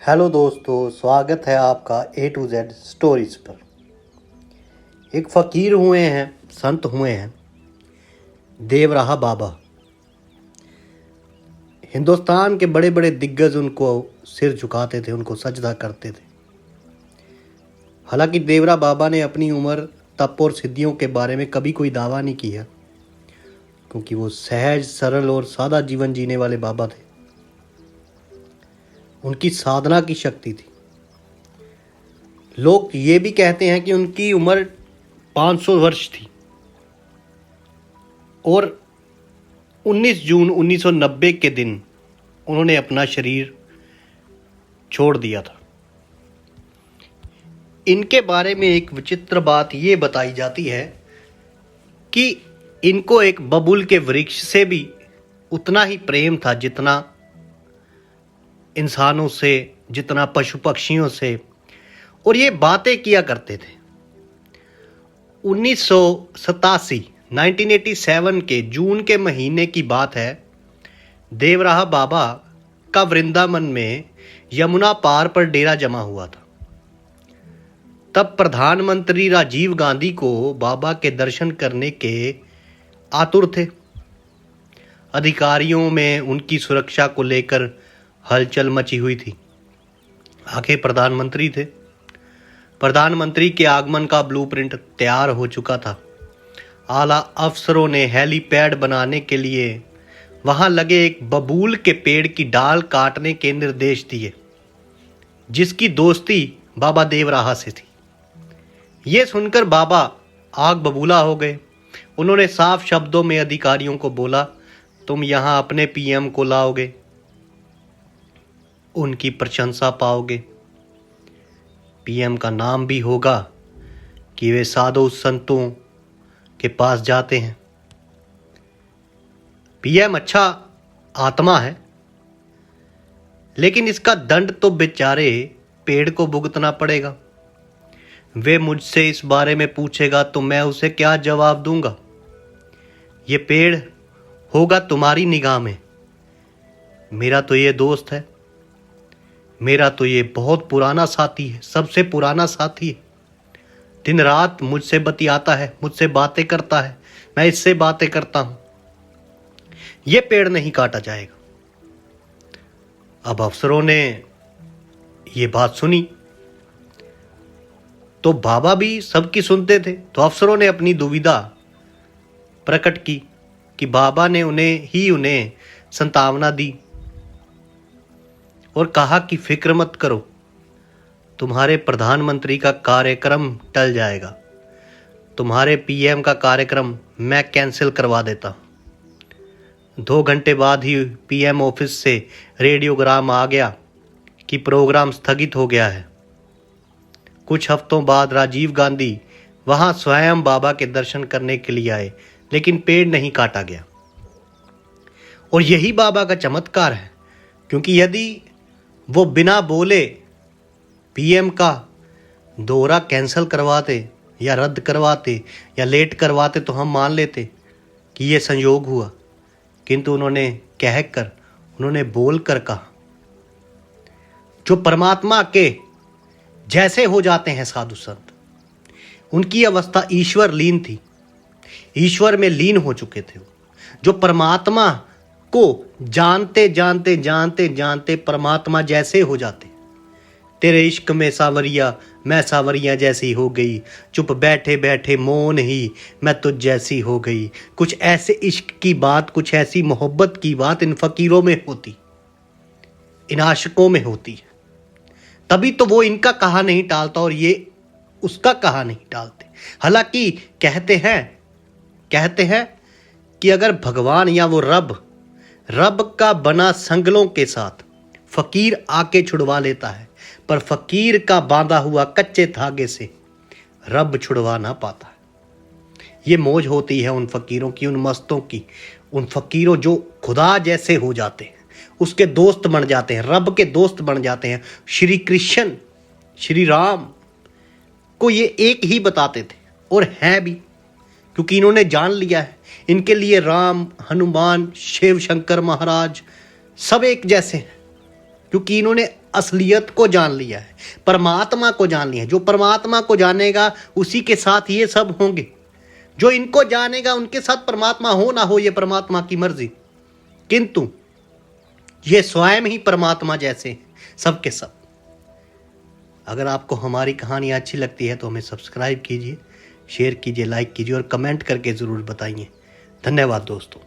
Hello दोस्तों, स्वागत है आपका A to Z स्टोरीज पर। एक फ़कीर हुए हैं, संत हुए हैं, देवराहा बाबा। हिंदुस्तान के बड़े बड़े दिग्गज उनको सिर झुकाते थे, उनको सजदा करते थे। हालांकि देवरा बाबा ने अपनी उम्र, तप और सिद्धियों के बारे में कभी कोई दावा नहीं किया, क्योंकि वो सहज, सरल और सादा जीवन जीने वाले बाबा थे। उनकी साधना की शक्ति थी। लोग ये भी कहते हैं कि उनकी उम्र 500 वर्ष थी और 19 जून 1990 के दिन उन्होंने अपना शरीर छोड़ दिया था। इनके बारे में एक विचित्र बात ये बताई जाती है कि इनको एक बबूल के वृक्ष से भी उतना ही प्रेम था जितना इंसानों से, जितना पशु पक्षियों से, और ये बातें किया करते थे। 1987 के जून के महीने की बात है। देवराहा बाबा का वृंदावन में यमुना पार पर डेरा जमा हुआ था। तब प्रधानमंत्री राजीव गांधी को बाबा के दर्शन करने के आतुर थे। अधिकारियों में उनकी सुरक्षा को लेकर हलचल मची हुई थी। आखिर प्रधानमंत्री थे। प्रधानमंत्री के आगमन का ब्लूप्रिंट तैयार हो चुका था। आला अफसरों ने हेलीपैड बनाने के लिए वहां लगे एक बबूल के पेड़ की डाल काटने के निर्देश दिए, जिसकी दोस्ती बाबा देवराहा से थी। ये सुनकर बाबा आग बबूला हो गए। उन्होंने साफ शब्दों में अधिकारियों को बोला, तुम यहां अपने पीएम को लाओगे, उनकी प्रशंसा पाओगे। पीएम का नाम भी होगा कि वे साधु संतों के पास जाते हैं। पीएम अच्छा आत्मा है, लेकिन इसका दंड तो बेचारे पेड़ को भुगतना पड़ेगा। वे मुझसे इस बारे में पूछेगा तो मैं उसे क्या जवाब दूंगा? ये पेड़ होगा तुम्हारी निगाह में, मेरा तो ये दोस्त है, मेरा तो ये बहुत पुराना साथी है, सबसे पुराना साथी है। दिन रात मुझसे बतियाता है, मुझसे बातें करता है, मैं इससे बातें करता हूं। ये पेड़ नहीं काटा जाएगा। अब अफसरों ने ये बात सुनी तो बाबा भी सबकी सुनते थे, तो अफसरों ने अपनी दुविधा प्रकट की कि बाबा ने उन्हें संतावना दी और कहा कि फिक्र मत करो, तुम्हारे प्रधानमंत्री का कार्यक्रम टल जाएगा, तुम्हारे पीएम का कार्यक्रम मैं कैंसिल करवा देता हूं। 2 घंटे बाद ही पीएम ऑफिस से रेडियोग्राम आ गया कि प्रोग्राम स्थगित हो गया है। कुछ हफ्तों बाद राजीव गांधी वहां स्वयं बाबा के दर्शन करने के लिए आए, लेकिन पेड़ नहीं काटा गया। और यही बाबा का चमत्कार है, क्योंकि यदि वो बिना बोले पीएम का दौरा कैंसिल करवाते या रद्द करवाते या लेट करवाते तो हम मान लेते कि ये संयोग हुआ, किंतु उन्होंने बोलकर कहा। जो परमात्मा के जैसे हो जाते हैं साधु संत, उनकी अवस्था ईश्वर लीन थी, ईश्वर में लीन हो चुके थे। जो परमात्मा को जानते जानते जानते जानते परमात्मा जैसे हो जाते। तेरे इश्क में सावरिया मैं सावरिया जैसी हो गई, चुप बैठे बैठे मौन ही मैं तुझ जैसी हो गई। कुछ ऐसे इश्क की बात, कुछ ऐसी मोहब्बत की बात इन फकीरों में होती, इन आशिकों में होती है। तभी तो वो इनका कहा नहीं टालता और ये उसका कहा नहीं टालते। हालांकि कहते हैं कि अगर भगवान या वो रब का बना संगलों के साथ फकीर आके छुड़वा लेता है, पर फकीर का बांधा हुआ कच्चे धागे से रब छुड़वा ना पाता है। ये मौज होती है उन फकीरों की, उन मस्तों की, उन फकीरों जो खुदा जैसे हो जाते हैं, उसके दोस्त बन जाते हैं, रब के दोस्त बन जाते हैं। श्री कृष्ण, श्री राम को ये एक ही बताते थे और हैं भी, क्योंकि इन्होंने जान लिया है इनके लिए राम, हनुमान, शिव शंकर महाराज सब एक जैसे हैं। क्योंकि इन्होंने असलियत को जान लिया है, परमात्मा को जान लिया है। जो परमात्मा को जानेगा उसी के साथ ये सब होंगे। जो इनको जानेगा उनके साथ परमात्मा हो ना हो, ये परमात्मा की मर्जी। किंतु ये स्वयं ही परमात्मा जैसे सबके सब। अगर आपको हमारी कहानी अच्छी लगती है तो हमें सब्सक्राइब कीजिए, शेयर कीजिए, लाइक कीजिए और कमेंट करके ज़रूर बताइए। धन्यवाद दोस्तों।